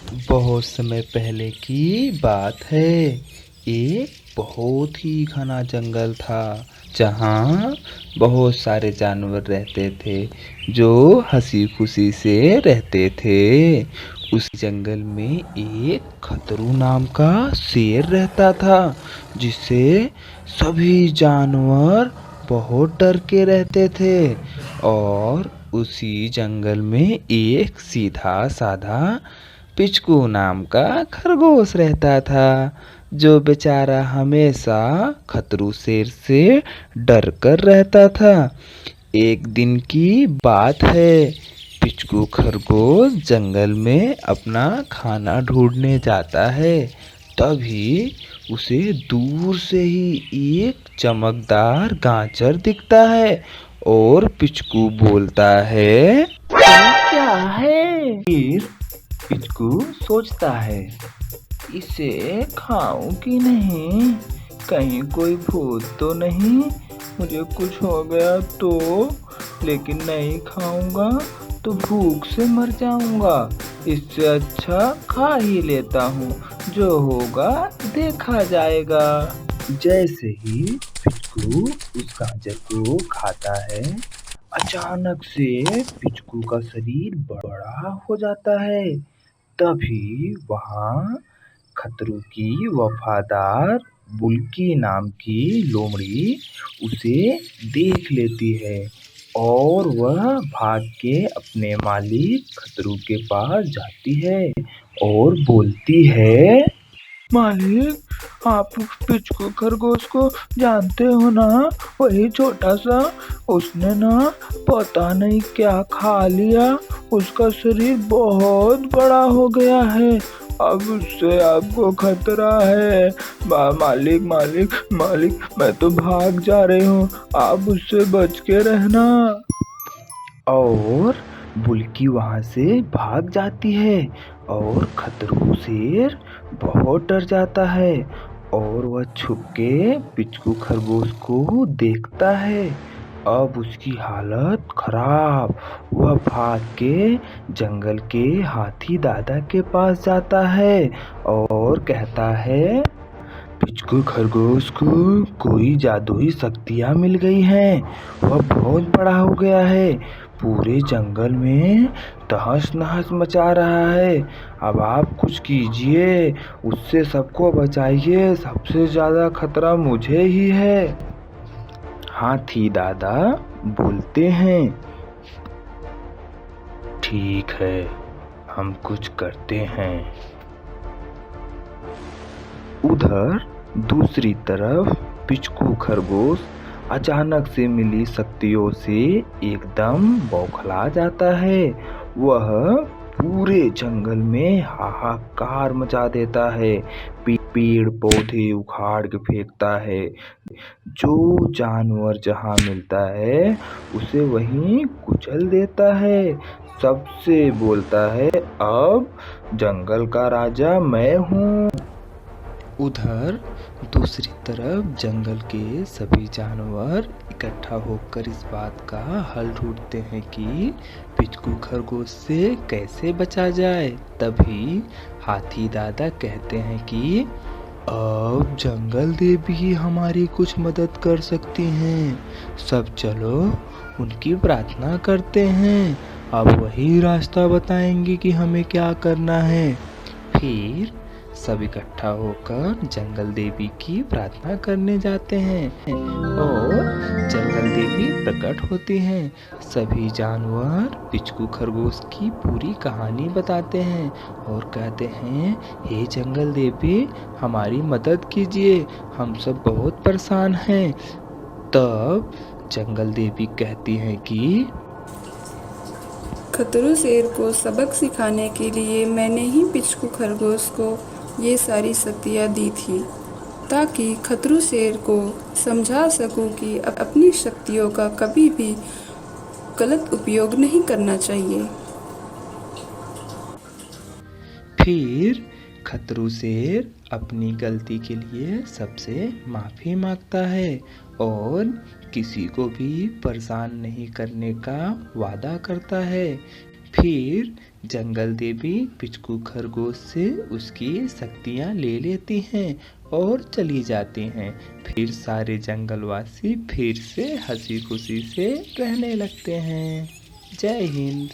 बहुत समय पहले की बात है। एक बहुत ही घना जंगल था जहाँ बहुत सारे जानवर रहते थे जो हंसी खुशी से रहते थे। उस जंगल में एक खतरू नाम का शेर रहता था जिससे सभी जानवर बहुत डर के रहते थे। और उसी जंगल में एक सीधा साधा पिचकू नाम का खरगोश रहता था जो बेचारा हमेशा खतरू शेर से डर कर रहता था। एक दिन की बात है। पिचकू खरगोश जंगल में अपना खाना ढूंढने जाता है। तभी उसे दूर से ही एक चमकदार गाजर दिखता है और पिचकू बोलता है, ये क्या है? फिर पिचकू सोचता है, इसे खाऊं कि नहीं, कहीं कोई भूत तो नहीं, मुझे कुछ हो गया तो, लेकिन नहीं खाऊंगा तो भूख से मर जाऊंगा। इससे अच्छा खा ही लेता हूँ, जो होगा देखा जाएगा। जैसे ही पिचकू उस गाजर को खाता है, अचानक से पिचकू का शरीर बड़ा हो जाता है। तभी वहाँ खतरू की वफादार बुल्की नाम की लोमड़ी उसे देख लेती है और वह भाग के अपने मालिक खतरू के पास जाती है और बोलती है, मालिक, आप पिचकू खरगोश को जानते हो ना? वही छोटा सा, उसने ना पता नहीं क्या खा लिया, उसका शरीर बहुत बड़ा हो गया है, अब उससे आपको खतरा है। मालिक मालिक मालिक, मैं तो भाग जा रही हूँ, आप उससे बच के रहना। और बुल्की वहां से भाग जाती है और खतरू शेर बहुत डर जाता है और वह छुप के पिचकू खरगोश को देखता है। अब उसकी हालत खराब। वह भाग के जंगल के हाथी दादा के पास जाता है और कहता है, पिचकू खरगोश को कोई जादुई शक्तियाँ मिल गई हैं। वह बहुत बड़ा हो गया है, पूरे जंगल में तहस नहस मचा रहा है। अब आप कुछ कीजिए, उससे सबको बचाइए, सबसे ज्यादा खतरा मुझे ही है। हाथी दादा बोलते हैं, ठीक है, हम कुछ करते हैं। उधर दूसरी तरफ पिचकू खरगोश अचानक से मिली शक्तियों से एकदम बौखला जाता है। वह पूरे जंगल में हाहाकार मचा देता है, पेड़ पौधे उखाड़ के फेंकता है, जो जानवर जहाँ मिलता है उसे वहीं कुचल देता है। सबसे बोलता है, अब जंगल का राजा मैं हूँ। उधर दूसरी तरफ जंगल के सभी जानवर इकट्ठा होकर इस बात का हल ढूंढते हैं कि पिचकू खरगोश से कैसे बचा जाए। तभी हाथी दादा कहते हैं कि अब जंगल देवी ही हमारी कुछ मदद कर सकती हैं। सब चलो उनकी प्रार्थना करते हैं, अब वही रास्ता बताएंगे कि हमें क्या करना है। फिर सब इकट्ठा होकर जंगल देवी की प्रार्थना करने जाते हैं और जंगल देवी प्रकट होती हैं। सभी जानवर पिचकू खरगोश की पूरी कहानी बताते हैं और कहते हैं, हे जंगल देवी, हमारी मदद कीजिए, हम सब बहुत परेशान हैं। तब जंगल देवी कहती हैं कि खतरू शेर को सबक सिखाने के लिए मैंने ही पिचकू खरगोश को ये सारी शक्तियाँ दी थी, ताकि खतरू शेर को समझा सकूं कि अपनी शक्तियों का कभी भी गलत उपयोग नहीं करना चाहिए। फिर खतरू शेर अपनी गलती के लिए सबसे माफ़ी मांगता है और किसी को भी परेशान नहीं करने का वादा करता है। फिर जंगल देवी पिचकू खरगोश से उसकी शक्तियाँ ले लेती हैं और चली जाती हैं। फिर सारे जंगलवासी फिर से हंसी खुशी से रहने लगते हैं। जय हिंद।